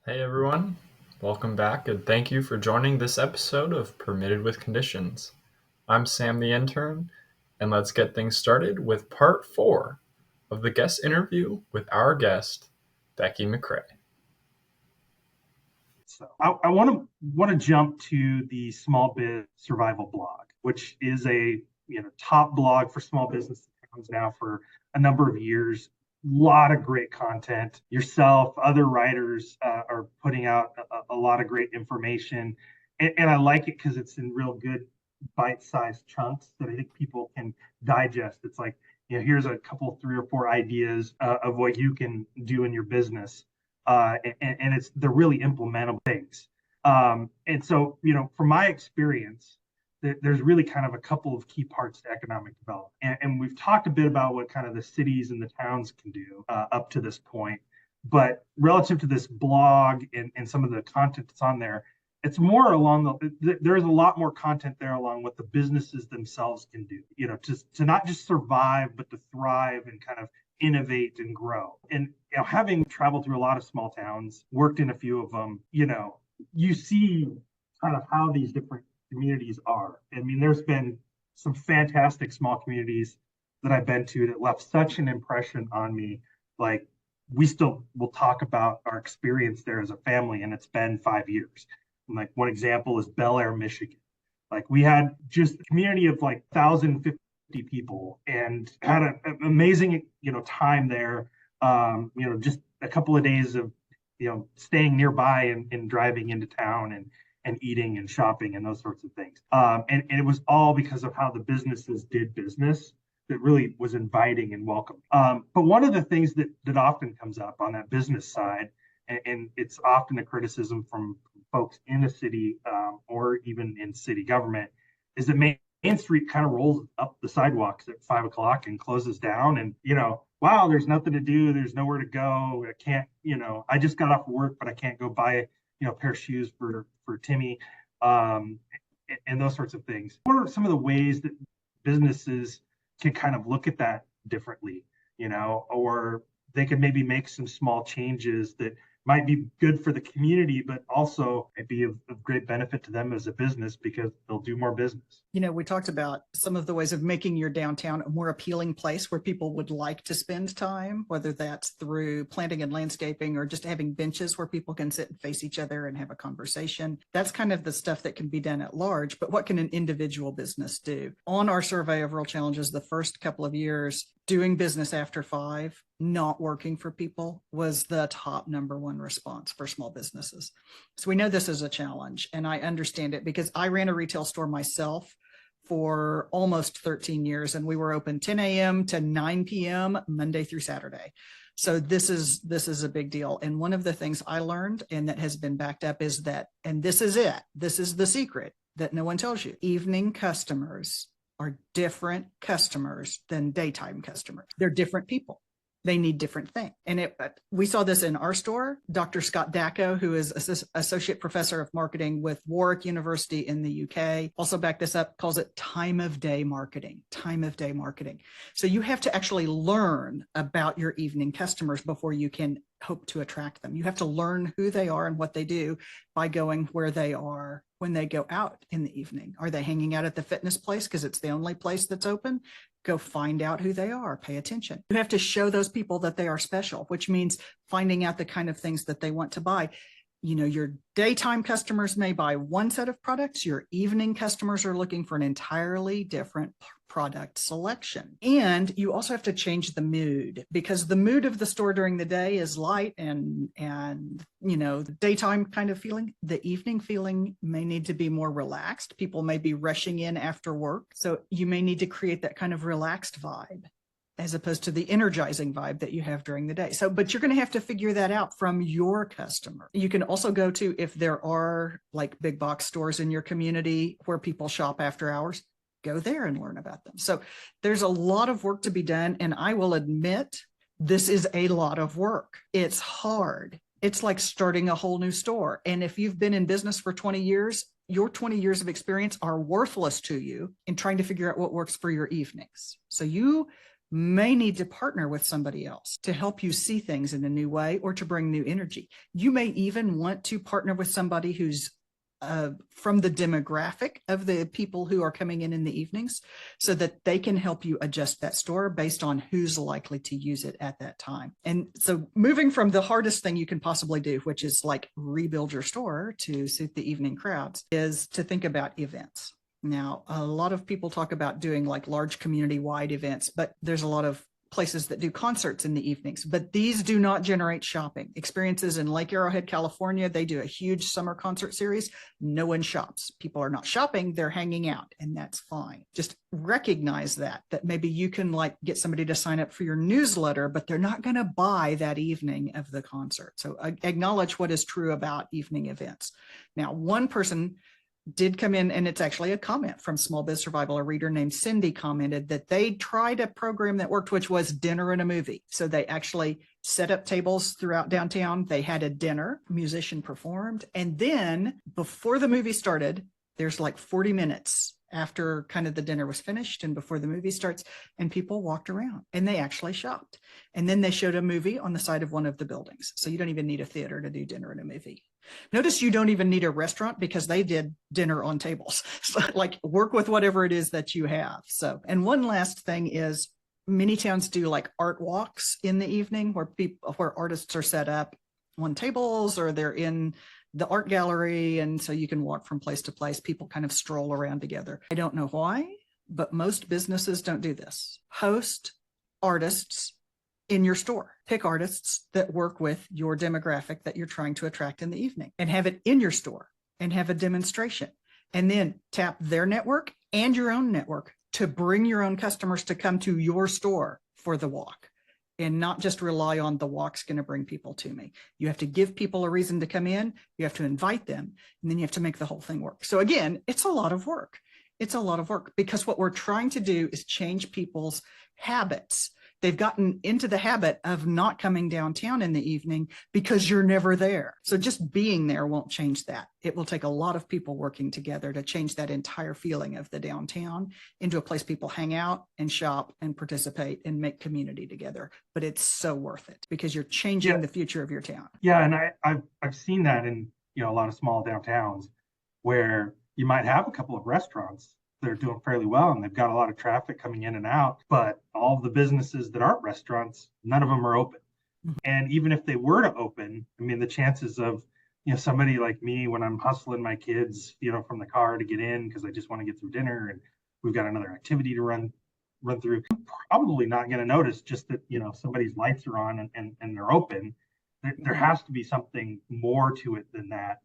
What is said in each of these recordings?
Hey everyone, welcome back and thank you for joining this episode of Permitted with Conditions. I'm Sam the intern, and let's get things started with part 4 of the guest interview with our guest, Becky McCray. So I want to jump to the Small Biz Survival blog, which is a top blog for small business towns now for a number of years. A lot of great content. Yourself, other writers are putting out a lot of great information, and I like it because it's in real good bite-sized chunks that I think people can digest. It's like, here's a couple, 3 or 4 ideas of what you can do in your business, and they're really implementable things. And so, from my experience, there's really kind of a couple of key parts to economic development. And we've talked a bit about what kind of the cities and the towns can do up to this point. But relative to this blog and some of the content that's on there, it's more along there's a lot more content there along what the businesses themselves can do, to not just survive, but to thrive and kind of innovate and grow. And having traveled through a lot of small towns, worked in a few of them, you see kind of how these different communities are. I mean, there's been some fantastic small communities that I've been to that left such an impression on me. Like, we still will talk about our experience there as a family, and it's been 5 years. And like, one example is Bellaire, Michigan. Like, we had just a community of like 1,050 people and had an amazing time there. Just a couple of days of staying nearby and driving into town and eating and shopping and those sorts of things. And it was all because of how the businesses did business that really was inviting and welcoming. But one of the things that often comes up on that business side, and it's often a criticism from folks in the city or even in city government, is that Main Street kind of rolls up the sidewalks at 5 o'clock and closes down. And, wow, there's nothing to do. There's nowhere to go. I can't, I just got off work, but I can't go buy, a pair of shoes for Timmy, and those sorts of things. What are some of the ways that businesses can kind of look at that differently, or they can maybe make some small changes that might be good for the community, but also might be of great benefit to them as a business because they'll do more business. We talked about some of the ways of making your downtown a more appealing place where people would like to spend time, whether that's through planting and landscaping or just having benches where people can sit and face each other and have a conversation. That's kind of the stuff that can be done at large, but what can an individual business do? On our survey of real challenges, the first couple of years, doing business after 5, not working for people, was the top #1 response for small businesses. So we know this is a challenge, and I understand it because I ran a retail store myself for almost 13 years, and we were open 10 a.m. to 9 p.m. Monday through Saturday. So this is a big deal. And one of the things I learned, and that has been backed up, is that, and this is the secret that no one tells you, evening customers are different customers than daytime customers. They're different people. They need different things. And we saw this in our store. Dr. Scott Dacko, who is associate professor of marketing with Warwick University in the UK, also backed this up, calls it time of day marketing. So you have to actually learn about your evening customers before you can hope to attract them. You have to learn who they are and what they do by going where they are when they go out in the evening. Are they hanging out at the fitness place because it's the only place that's open? Go find out who they are, pay attention. You have to show those people that they are special, which means finding out the kind of things that they want to buy. Your daytime customers may buy one set of products. Your evening customers are looking for an entirely different product selection. And you also have to change the mood, because the mood of the store during the day is light and the daytime kind of feeling. The evening feeling may need to be more relaxed. People may be rushing in after work. So you may need to create that kind of relaxed vibe, as opposed to the energizing vibe that you have during the day. But you're going to have to figure that out from your customer. You can also go to, if there are like big box stores in your community where people shop after hours, go there and learn about them. So there's a lot of work to be done. And I will admit, this is a lot of work. It's hard. It's like starting a whole new store. And if you've been in business for 20 years, your 20 years of experience are worthless to you in trying to figure out what works for your evenings. So you may need to partner with somebody else to help you see things in a new way or to bring new energy. You may even want to partner with somebody who's from the demographic of the people who are coming in the evenings, so that they can help you adjust that store based on who's likely to use it at that time. And so moving from the hardest thing you can possibly do, which is like rebuild your store to suit the evening crowds, is to think about events. Now, a lot of people talk about doing like large community-wide events, but there's a lot of places that do concerts in the evenings, but these do not generate shopping. Experiences in Lake Arrowhead, California, they do a huge summer concert series. No one shops. People are not shopping, they're hanging out, and that's fine. Just recognize that maybe you can like get somebody to sign up for your newsletter, but they're not going to buy that evening of the concert. So acknowledge what is true about evening events. Now, one person did come in, and it's actually a comment from Small Biz Survival. A reader named Cindy commented that they tried a program that worked, which was dinner and a movie. So they actually set up tables throughout downtown. They had a dinner, musician performed, and then before the movie started, there's like 40 minutes after kind of the dinner was finished and before the movie starts, and people walked around and they actually shopped. And then they showed a movie on the side of one of the buildings. So you don't even need a theater to do dinner and a movie. Notice you don't even need a restaurant, because they did dinner on tables. So like work with whatever it is that you have. So, and one last thing is, many towns do like art walks in the evening where artists are set up on tables or they're in the art gallery. And so you can walk from place to place. People kind of stroll around together. I don't know why, but most businesses don't do this. Host artists in your store. Pick artists that work with your demographic that you're trying to attract in the evening, and have it in your store and have a demonstration, and then tap their network and your own network to bring your own customers to come to your store for the walk, and not just rely on the walk's going to bring people to me. You have to give people a reason to come in. You have to invite them, and then you have to make the whole thing work. So again, it's a lot of work. It's a lot of work, because what we're trying to do is change people's habits. They've gotten into the habit of not coming downtown in the evening because you're never there. So just being there won't change that. It will take a lot of people working together to change that entire feeling of the downtown into a place people hang out and shop and participate and make community together. But it's so worth it, because you're changing the future of your town. Yeah, and I've seen that in a lot of small downtowns where you might have a couple of restaurants that are doing fairly well and they've got a lot of traffic coming in and out, but all of the businesses that aren't restaurants, none of them are open. Mm-hmm. And even if they were to open, I mean, the chances of somebody like me, when I'm hustling my kids from the car to get in because I just want to get through dinner and we've got another activity to run through, I'm probably not going to notice just that somebody's lights are on and they're open. There has to be something more to it than that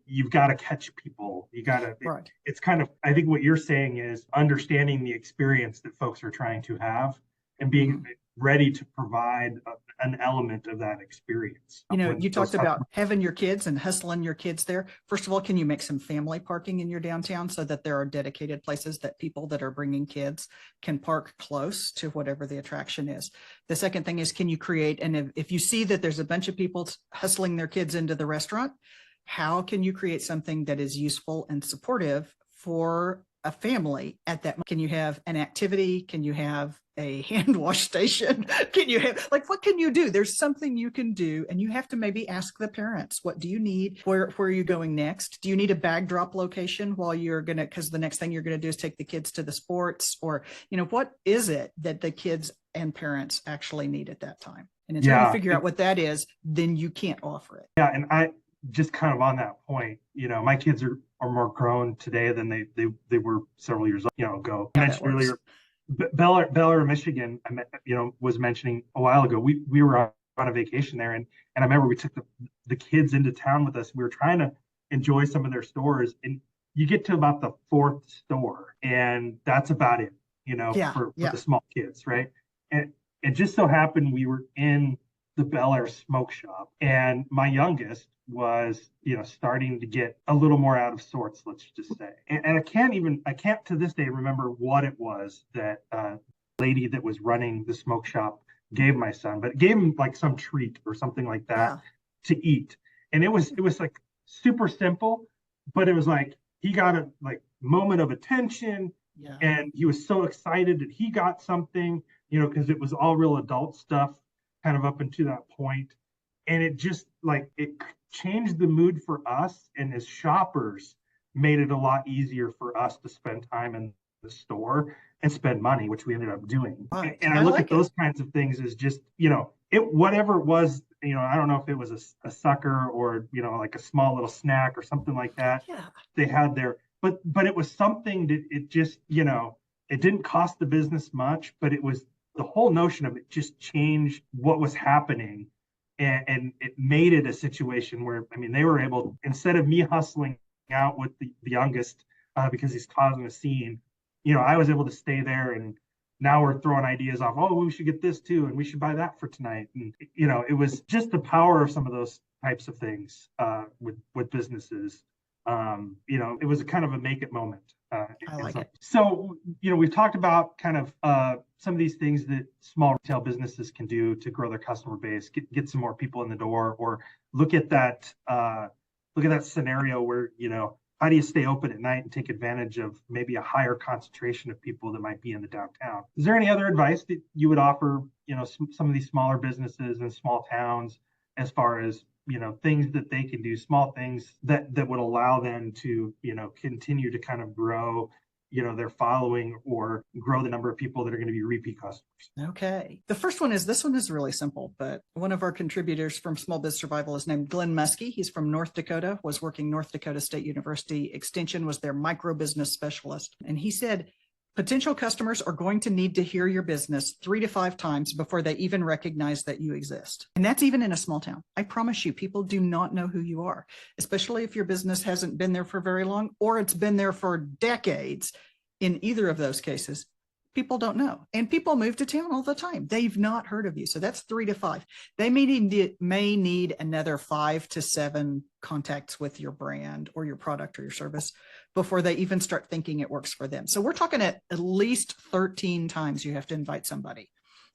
you've got to catch people. You got to, right. It's kind of, I think what you're saying is understanding the experience that folks are trying to have and being ready to provide an element of that experience. You talked about having your kids and hustling your kids there. First of all, can you make some family parking in your downtown so that there are dedicated places that people that are bringing kids can park close to whatever the attraction is? The second thing is, can you create, and if you see that there's a bunch of people hustling their kids into the restaurant, how can you create something that is useful and supportive for a family at that? Can you have an activity? Can you have a hand wash station? Can you have, what can you do? There's something you can do, and you have to maybe ask the parents, what do you need? Where are you going next? Do you need a bag drop location while because the next thing you're going to do is take the kids to the sports, or, what is it that the kids and parents actually need at that time? And until you figure out what that is, then you can't offer it. Yeah. And I just kind of on that point, my kids are more grown today than they were several years ago. I mentioned earlier, Bellaire, Michigan, was mentioning a while ago. We were on a vacation there, and I remember we took the kids into town with us. We were trying to enjoy some of their stores, and you get to about the fourth store, and that's about it, for the small kids, right? And it just so happened we were in the Bellaire Smokeshop, and my youngest was starting to get a little more out of sorts, let's just say. And I can't to this day remember what it was that lady that was running the smoke shop gave my son, but it gave him like some treat or something like that to eat. And it was like super simple, but it was like he got a moment of attention. Yeah. And he was so excited that he got something, because it was all real adult stuff kind of up until that point. And it just like it changed the mood for us. And as shoppers, made it a lot easier for us to spend time in the store and spend money, which we ended up doing. Right. And I look at those kinds of things as just, whatever it was, I don't know if it was a sucker or, like a small little snack or something like that they had there. But it was something that it just, it didn't cost the business much, but it was the whole notion of it just changed what was happening. And it made it a situation where, they were able, instead of me hustling out with the youngest because he's causing a scene, I was able to stay there, and now we're throwing ideas off. Oh, we should get this too, and we should buy that for tonight. And it was just the power of some of those types of things with businesses. It was a kind of a make it moment. I like it. So, we've talked about kind of some of these things that small retail businesses can do to grow their customer base, get some more people in the door, or look at that scenario where, how do you stay open at night and take advantage of maybe a higher concentration of people that might be in the downtown? Is there any other advice that you would offer, some of these smaller businesses in small towns as far as, things that they can do, small things that would allow them to, continue to kind of grow, their following or grow the number of people that are going to be repeat customers? Okay. The first one is, this one is really simple, but one of our contributors from Small Biz Survival is named Glenn Muskie. He's from North Dakota, was working North Dakota State University Extension, was their micro business specialist. And he said, potential customers are going to need to hear your business 3 to 5 times before they even recognize that you exist. And that's even in a small town. I promise you, people do not know who you are, especially if your business hasn't been there for very long or it's been there for decades. In either of those cases, people don't know. And people move to town all the time. They've not heard of you. So that's 3 to 5. They may need another 5 to 7 contacts with your brand or your product or your service before they even start thinking it works for them. So we're talking at least 13 times you have to invite somebody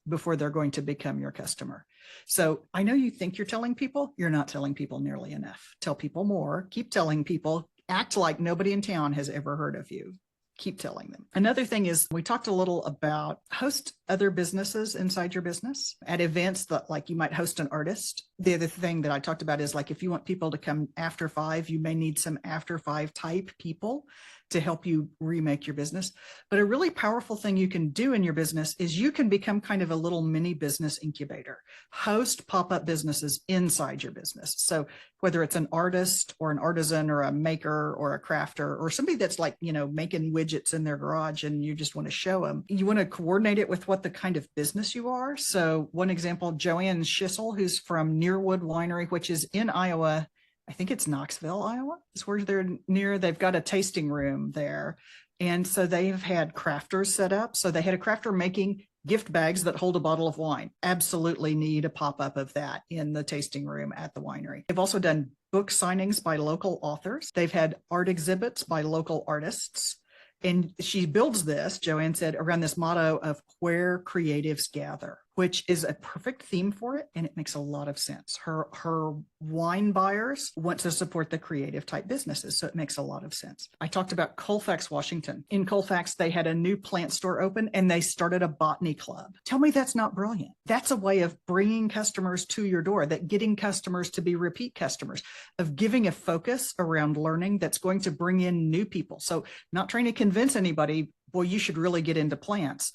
before they're going to become your customer. So I know you think you're telling people, you're not telling people nearly enough. Tell people more, keep telling people, act like nobody in town has ever heard of you. Keep telling them. Another thing is, we talked a little about host other businesses inside your business at events that, like, you might host an artist. The other thing that I talked about is, like, if you want people to come after 5, you may need some after 5 type people to help you remake your business. But a really powerful thing you can do in your business is you can become kind of a little mini business incubator, host pop-up businesses inside your business. So whether it's an artist or an artisan or a maker or a crafter or somebody that's like, making widgets in their garage and you just want to show them, you want to coordinate it with what the kind of business you are. So one example, Joanne Schissel, who's from Nearwood Winery, which is in Iowa. I think it's Knoxville, Iowa, is where they're near. They've got a tasting room there. And so they've had crafters set up. So they had a crafter making gift bags that hold a bottle of wine. Absolutely need a pop-up of that in the tasting room at the winery. They've also done book signings by local authors. They've had art exhibits by local artists. And she builds this, Joanne said, around this motto of where creatives gather, which is a perfect theme for it. And it makes a lot of sense. Her wine buyers want to support the creative type businesses. So it makes a lot of sense. I talked about Colfax, Washington. In Colfax, they had a new plant store open and they started a botany club. Tell me that's not brilliant. That's a way of bringing customers to your door, that getting customers to be repeat customers, of giving a focus around learning that's going to bring in new people. So not trying to convince anybody, boy, you should really get into plants.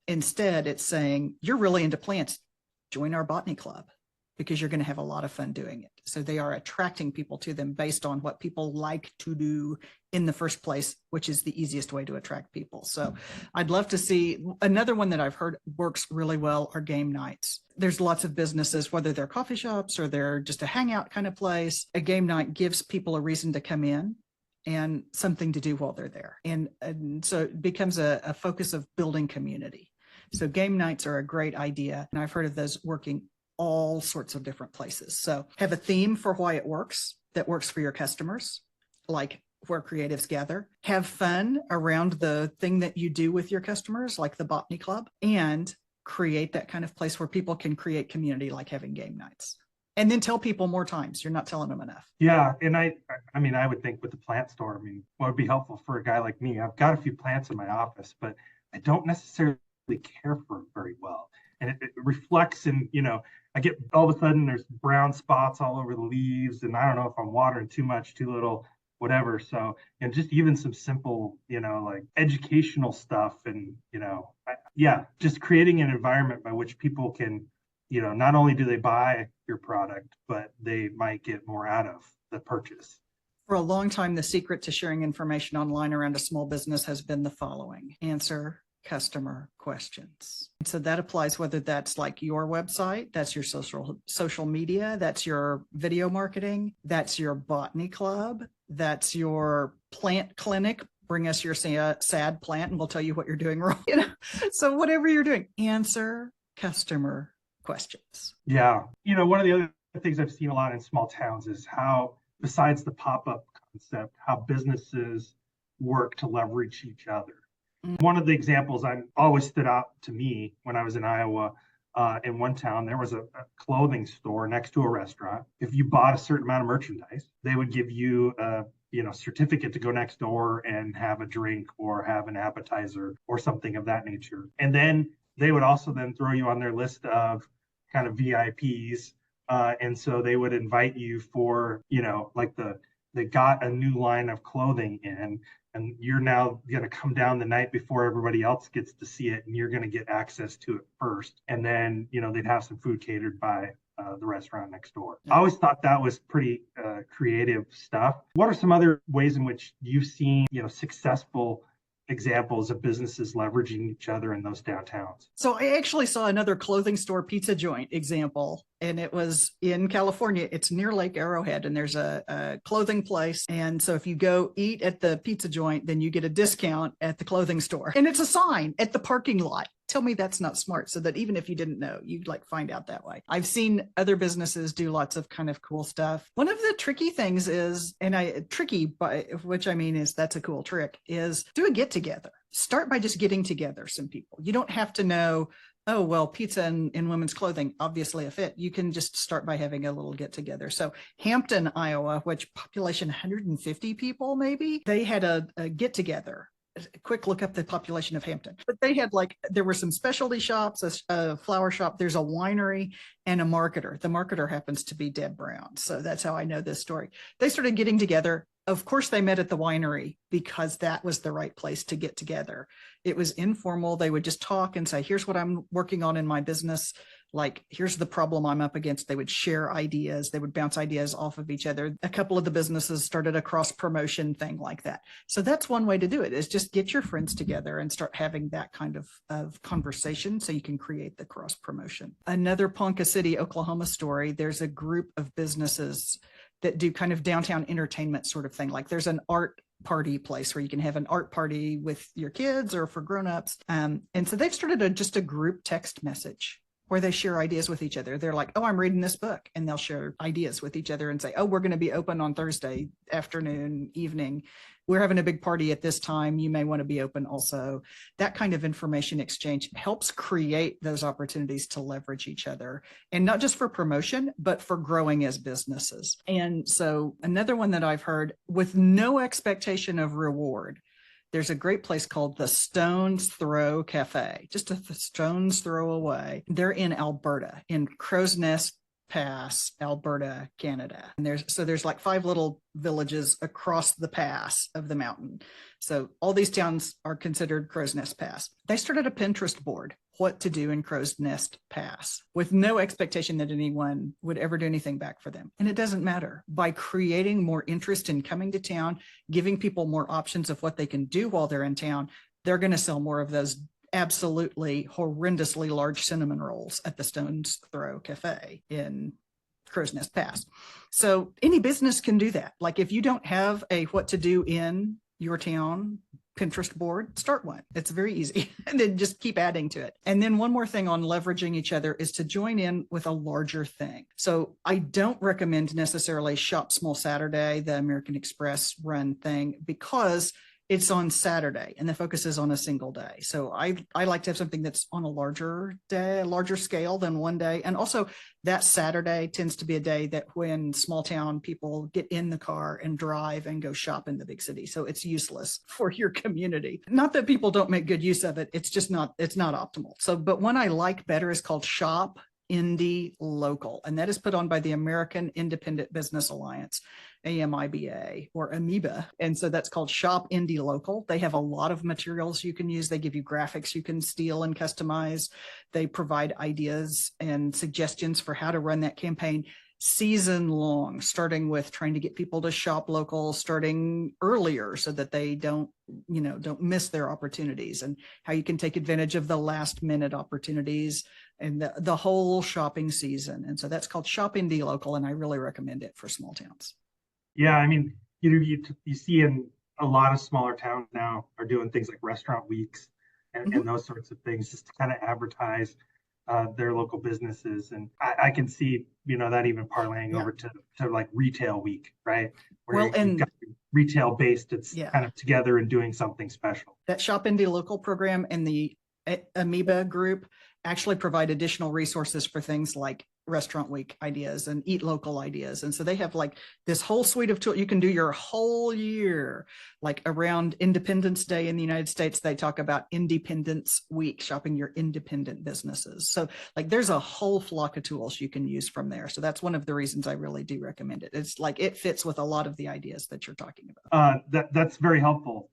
Instead, it's saying, you're really into plants, join our botany club, because you're going to have a lot of fun doing it. So they are attracting people to them based on what people like to do in the first place, which is the easiest way to attract people. So I'd love to see another one that I've heard works really well are game nights. There's lots of businesses, whether they're coffee shops or they're just a hangout kind of place. A game night gives people a reason to come in and something to do while they're there. And so it becomes a focus of building community. So game nights are a great idea. And I've heard of those working all sorts of different places. So have a theme for why it works, that works for your customers, like where creatives gather. Have fun around the thing that you do with your customers, like the botany club, and create that kind of place where people can create community, like having game nights. And then tell people more times. You're not telling them enough. Yeah. And I mean, I would think with the plant store, I mean, what would be helpful for a guy like me? I've got a few plants in my office, but I don't necessarily care for them very well. And it reflects in, I get all of a sudden there's brown spots all over the leaves, and I don't know if I'm watering too much, too little, whatever. So, and just even some simple, like educational stuff, and, just creating an environment by which people can, not only do they buy your product, but they might get more out of the purchase. For a long time, the secret to sharing information online around a small business has been the following: answer customer questions. And so that applies whether that's like your website, that's your social media, that's your video marketing, that's your botany club, that's your plant clinic. Bring us your sad plant and we'll tell you what you're doing wrong. So whatever you're doing, answer customer questions. Yeah. One of the other things I've seen a lot in small towns is how, besides the pop-up concept, how businesses work to leverage each other. One of the examples I always stood out to me when I was in Iowa, in one town, there was a clothing store next to a restaurant. If you bought a certain amount of merchandise, they would give you a certificate to go next door and have a drink or have an appetizer or something of that nature. And then they would also then throw you on their list of kind of VIPs. And so they would invite you for, like they got a new line of clothing in, and you're now going to come down the night before everybody else gets to see it, and you're going to get access to it first. And then, they'd have some food catered by the restaurant next door. I always thought that was pretty creative stuff. What are some other ways in which you've seen, successful examples of businesses leveraging each other in those downtowns? So I actually saw another clothing store pizza joint example, and it was in California. It's near Lake Arrowhead, and there's a clothing place. And so if you go eat at the pizza joint, then you get a discount at the clothing store. And it's a sign at the parking lot. Tell me that's not smart, so that even if you didn't know, you'd find out that way. I've seen other businesses do lots of kind of cool stuff. One of the tricky things is, tricky by which I mean is that's a cool trick, is do a get together. Start by just getting together some people. You don't have to know, oh, well, pizza in women's clothing, obviously a fit. You can just start by having a little get together. So Hampton, Iowa, which population 150 people, maybe, they had a get together. Quick look up the population of Hampton. But they had there were some specialty shops, a flower shop, there's a winery, and a marketer. The marketer happens to be Deb Brown. So that's how I know this story. They started getting together. Of course, they met at the winery because that was the right place to get together. It was informal. They would just talk and say, here's what I'm working on in my business. Here's the problem I'm up against. They would share ideas. They would bounce ideas off of each other. A couple of the businesses started a cross promotion thing like that. So that's one way to do it, is just get your friends together and start having that kind of conversation so you can create the cross promotion. Another Ponca City, Oklahoma story, there's a group of businesses that do kind of downtown entertainment sort of thing. There's an art party place where you can have an art party with your kids or for grownups. And so they've started just a group text message where they share ideas with each other. They're like, oh, I'm reading this book. And they'll share ideas with each other and say, oh, we're going to be open on Thursday afternoon, evening. We're having a big party at this time. You may want to be open also. That kind of information exchange helps create those opportunities to leverage each other. And not just for promotion, but for growing as businesses. And so another one that I've heard, with no expectation of reward, there's a great place called the Stone's Throw Cafe, just a stone's throw away. They're in Alberta, in Crow's Nest Pass, Alberta, Canada. And there's 5 little villages across the pass of the mountain. So all these towns are considered Crow's Nest Pass. They started a Pinterest board, what to do in Crow's Nest Pass, with no expectation that anyone would ever do anything back for them. And it doesn't matter. By creating more interest in coming to town, giving people more options of what they can do while they're in town, they're going to sell more of those absolutely horrendously large cinnamon rolls at the Stone's Throw Cafe in Crow's Nest Pass. So any business can do that. If you don't have a what to do in your town Pinterest board, start one. It's very easy. And then just keep adding to it. And then one more thing on leveraging each other is to join in with a larger thing. So I don't recommend necessarily Shop Small Saturday, the American Express run thing, because It's on Saturday, and the focus is on a single day. So I like to have something that's on a larger day, a larger scale than one day. And also that Saturday tends to be a day that when small town people get in the car and drive and go shop in the big city. So it's useless for your community. Not that people don't make good use of it. It's just not optimal. So, but one I like better is called Shop Indy Local, and that is put on by the American Independent Business Alliance, AMIBA or Amoeba. And so that's called Shop Indy Local. They have a lot of materials you can use. They give you graphics you can steal and customize. They provide ideas and suggestions for how to run that campaign season long, starting with trying to get people to shop local, starting earlier so that they don't miss their opportunities, and how you can take advantage of the last minute opportunities and the whole shopping season. And so that's called Shop Indy Local, and I really recommend it for small towns. Yeah, I mean, you see in a lot of smaller towns now are doing things like restaurant weeks and those sorts of things just to kind of advertise their local businesses. And I can see, that even parlaying over to like retail week, right? Where you've got retail based, it's kind of together and doing something special. That Shop Indy Local program and the Amoeba group actually provide additional resources for things like restaurant week ideas and eat local ideas. And so they have like this whole suite of tools. You can do your whole year, like around Independence Day in the United States, they talk about Independence Week, shopping your independent businesses. So like there's a whole flock of tools you can use from there. So that's one of the reasons I really do recommend it. It's like, it fits with a lot of the ideas that you're talking about. That's very helpful.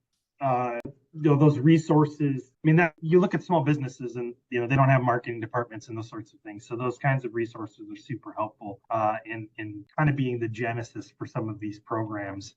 Those resources, I mean, that you look at small businesses and they don't have marketing departments and those sorts of things, so those kinds of resources are super helpful in kind of being the genesis for some of these programs.